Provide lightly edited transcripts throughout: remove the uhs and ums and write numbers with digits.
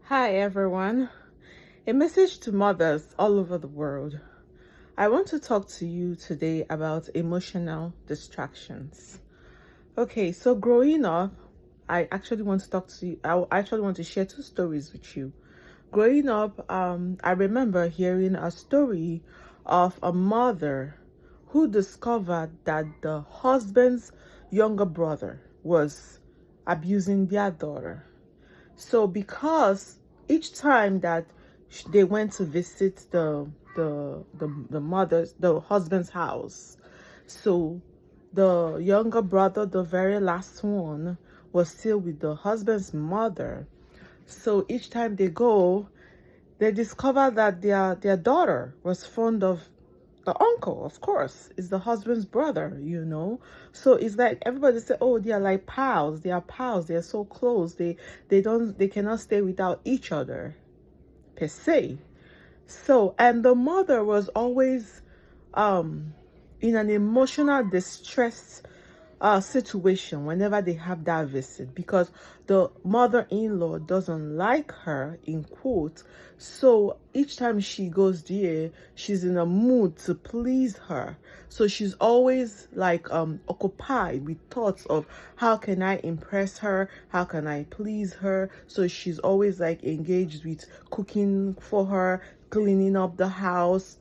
Hi everyone. A message to mothers all over the world. I want to talk to you today about emotional distractions. Okay, so growing up, I actually want to talk to you. I actually want to share two stories with you. Growing up, I remember hearing a story of a mother who discovered that the husband's younger brother was abusing their daughter. So because each time that they went to visit the mother's the husband's house, so the younger brother, the very last one, was still with the husband's mother. So each time they go, they discover that their daughter was fond of the uncle. Of course, is the husband's brother. So it's like everybody say, oh, they are like pals, they are pals, they are so close, they cannot stay without each other per se. So, and the mother was always um in an emotional distress situation whenever they have that visit, because the mother-in-law doesn't like her, in quote. So each time she goes there, she's in a mood to please her. So she's always like occupied with thoughts of how can I impress her, how can I please her. So she's always like engaged with cooking for her, cleaning up the house,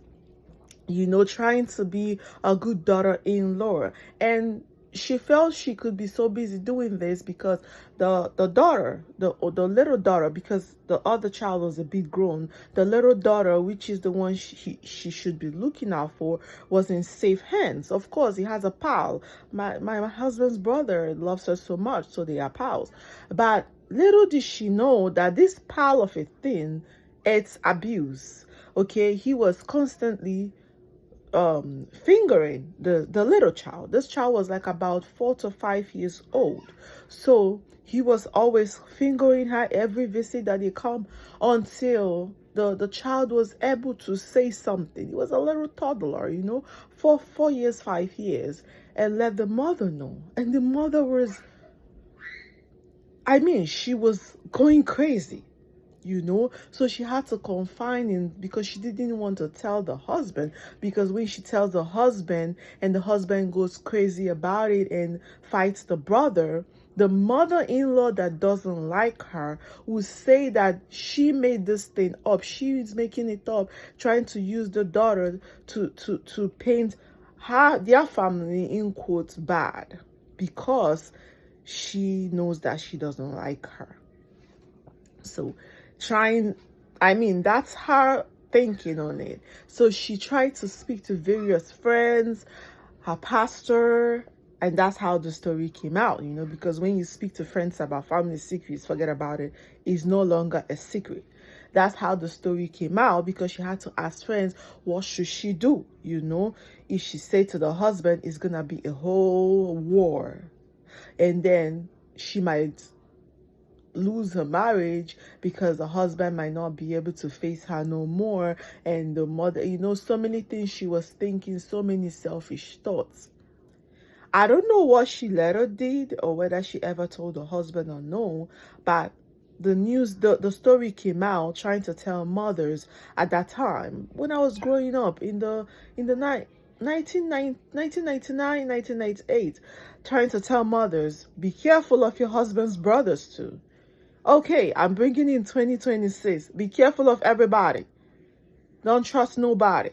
trying to be a good daughter-in-law. And she felt she could be so busy doing this because the daughter, the little daughter, because the other child was a bit grown, the little daughter, which is the one she should be looking out for, was in safe hands. Of course, he has a pal. My husband's brother loves her so much, so they are pals. But little did she know that this pal of a thing, it's abuse. Okay, he was constantly fingering the little child. This child was like about 4 to 5 years old. So he was always fingering her every visit that he come, until the child was able to say something. He was a little toddler, for 4 years, 5 years, and let the mother know. And the mother was, she was going crazy. So she had to confine him because she didn't want to tell the husband, because when she tells the husband and the husband goes crazy about it and fights the brother, the mother-in-law that doesn't like her will say that she made this thing up, she is making it up, trying to use the daughter to paint their family, in quotes, bad, because she knows that she doesn't like her. So trying, that's her thinking on it. So she tried to speak to various friends, her pastor, and that's how the story came out, because when you speak to friends about family secrets, forget about it. It's no longer a secret. That's how the story came out, because she had to ask friends, what should she do? If she said to the husband, it's gonna be a whole war, and then she might lose her marriage because the husband might not be able to face her no more, and the mother, so many things she was thinking, so many selfish thoughts. I don't know what she later did, or whether she ever told her husband or no, but the story came out, trying to tell mothers at that time when I was growing up in the 1999, 1998, trying to tell mothers, be careful of your husband's brothers too. Okay, I'm bringing in 2026. Be careful of everybody. Don't trust nobody.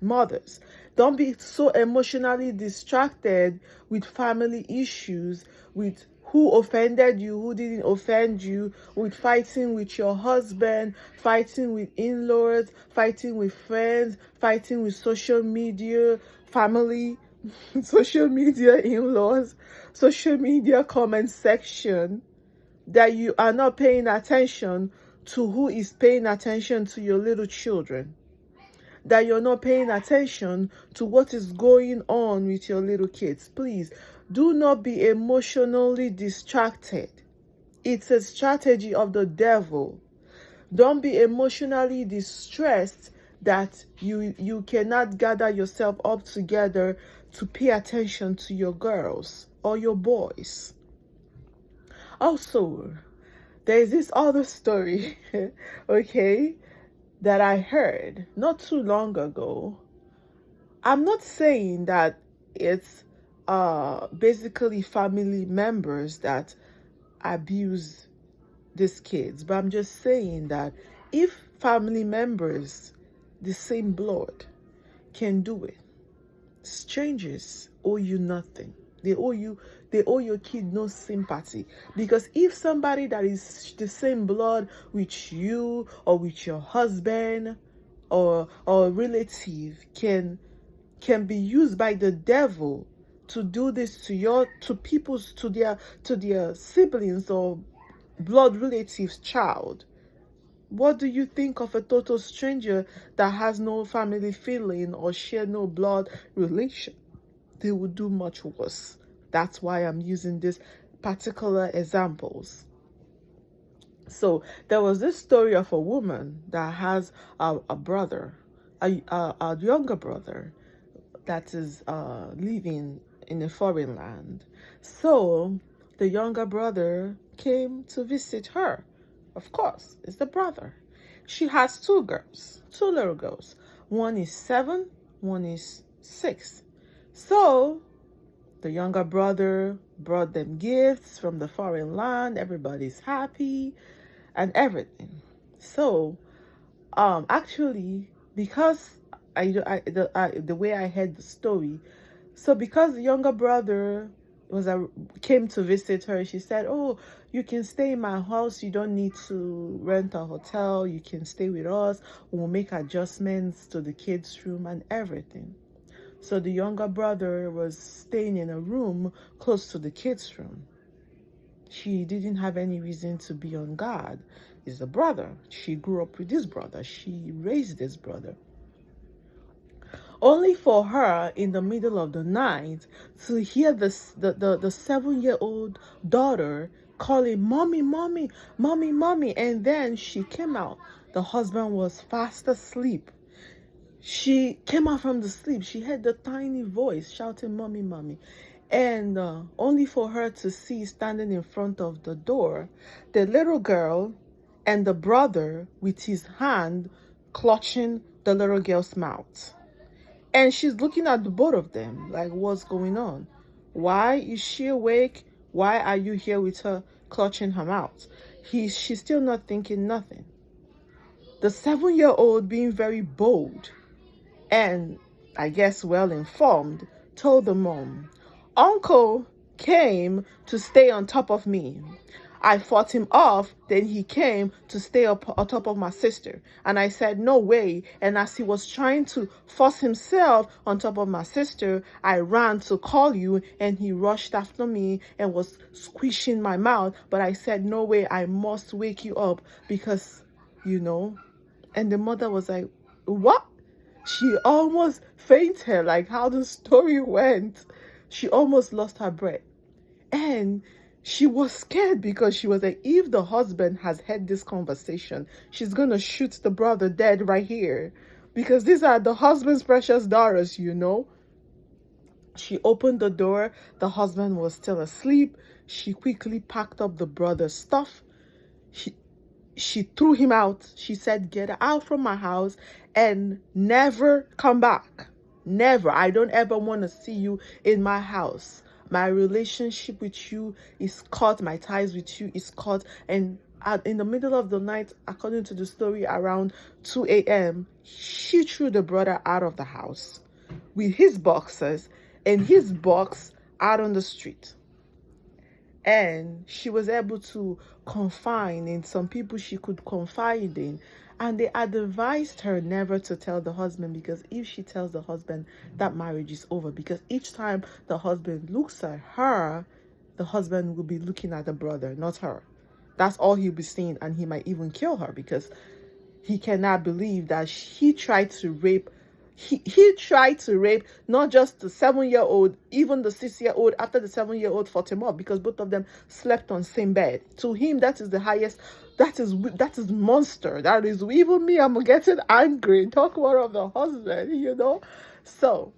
Mothers, don't be so emotionally distracted with family issues, with who offended you, who didn't offend you, with fighting with your husband, fighting with in-laws, fighting with friends, fighting with social media, family, social media, in-laws, social media comment section, that you are not paying attention to who is paying attention to your little children, that you're not paying attention to what is going on with your little kids. Please do not be emotionally distracted. It's a strategy of the devil. Don't be emotionally distressed that you cannot gather yourself up together to pay attention to your girls or your boys. Also, there's this other story, okay, that I heard not too long ago. I'm not saying that it's basically family members that abuse these kids, but I'm just saying that if family members, the same blood, can do it, strangers owe you nothing. They owe your kid no sympathy. Because if somebody that is the same blood with you or with your husband or relative can be used by the devil to do this to their siblings or blood relatives child, what do you think of a total stranger that has no family feeling or share no blood relation? They would do much worse. That's why I'm using these particular examples. So there was this story of a woman that has a brother, a younger brother that is living in a foreign land. So the younger brother came to visit her. Of course, it's the brother. She has two girls, two little girls. One is 7, one is 6. So the younger brother brought them gifts from the foreign land. Everybody's happy and everything. So actually, because the way I heard the story, so because the younger brother came to visit her, she said, "Oh, you can stay in my house. You don't need to rent a hotel. You can stay with us. We'll make adjustments to the kids' room and everything." So the younger brother was staying in a room close to the kids' room. She didn't have any reason to be on guard. It's a brother. She grew up with this brother. She raised this brother. Only for her in the middle of the night to hear the 7-year-old daughter calling, "Mommy, mommy, mommy, mommy." And then she came out. The husband was fast asleep. She came out from the sleep. She heard the tiny voice shouting, "Mommy, mommy." And only for her to see standing in front of the door, the little girl and the brother with his hand clutching the little girl's mouth. And she's looking at the both of them like, what's going on? Why is she awake? Why are you here with her clutching her mouth? She's still not thinking nothing. The 7-year-old, being very bold and I guess well informed, told the mom, "Uncle came to stay on top of me. I fought him off, then he came to stay up on top of my sister." And I said, "No way." And as he was trying to force himself on top of my sister, I ran to call you, and he rushed after me and was squishing my mouth. But I said, "No way, I must wake you up because, you know." And the mother was like, "What?" She almost fainted, like how the story went. She almost lost her breath. And she was scared because she was like, if the husband has had this conversation, she's going to shoot the brother dead right here. Because these are the husband's precious daughters, you know. She opened the door. The husband was still asleep. She quickly packed up the brother's stuff. She threw him out. She said, "Get out from my house and never come back. Never. I don't ever want to see you in my house. My relationship with you is cut. My ties with you is cut." And in the middle of the night, according to the story, around 2 a.m., she threw the brother out of the house with his boxes and his box out on the street. And she was able to confide in some people she could confide in. And they advised her never to tell the husband, because if she tells the husband, that marriage is over. Because each time the husband looks at her, the husband will be looking at the brother, not her. That's all he'll be seeing. And he might even kill her because he cannot believe that he tried to rape. He tried to rape not just the 7-year-old, even the 6-year-old, after the 7-year-old fought him up, because both of them slept on same bed. To him, that is the highest. That is monster. That is, even me, I'm getting angry. Talk more of the husband, you know. So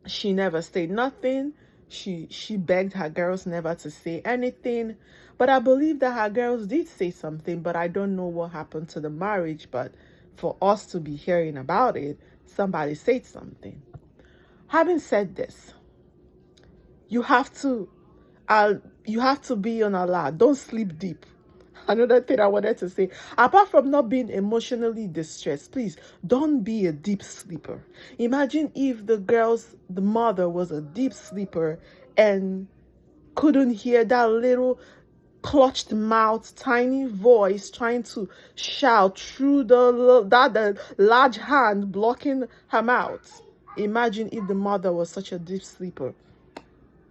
she never said nothing. She begged her girls never to say anything. But I believe that her girls did say something, but I don't know what happened to the marriage. But for us to be hearing about it, somebody said something. Having said this, you have to you have to be on alert. Don't sleep deep. Another thing I wanted to say, apart from not being emotionally distressed, please don't be a deep sleeper. Imagine if the mother was a deep sleeper and couldn't hear that little clutched mouth, tiny voice trying to shout through the large hand blocking her mouth. Imagine if the mother was such a deep sleeper.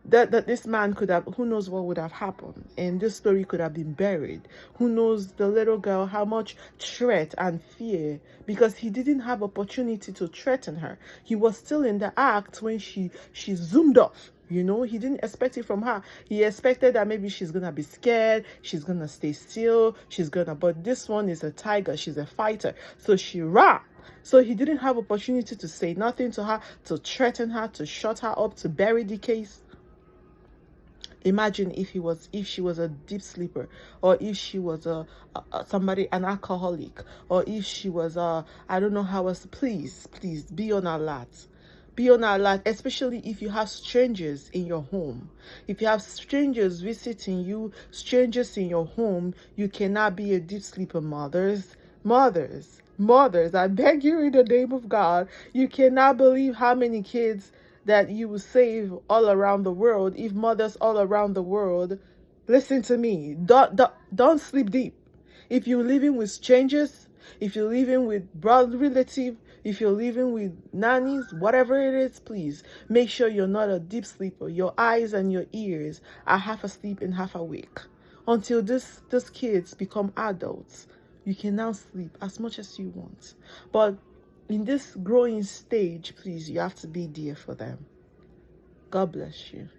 That this man could have, who knows what would have happened, and this story could have been buried. Who knows the little girl how much threat and fear, because he didn't have opportunity to threaten her. He was still in the act when she zoomed off. He didn't expect it from her. He expected that maybe she's gonna be scared, she's gonna stay still, but this one is a tiger, she's a fighter, so she ran. So he didn't have opportunity to say nothing to her, to threaten her, to shut her up, to bury the case. Imagine if she was a deep sleeper, or if she was an alcoholic, or if she was I don't know how else. Please be on alert. Be on alert, especially if you have strangers in your home. If you have strangers visiting you, strangers in your home, you cannot be a deep sleeper. Mothers, I beg you in the name of God, you cannot believe how many kids that you will save all around the world if mothers all around the world listen to me. Don't sleep deep. If you're living with strangers, if you're living with blood relative, if you're living with nannies, whatever it is, please make sure you're not a deep sleeper. Your eyes and your ears are half asleep and half awake. Until these kids become adults, you can now sleep as much as you want. But in this growing stage, please, you have to be there for them. God bless you.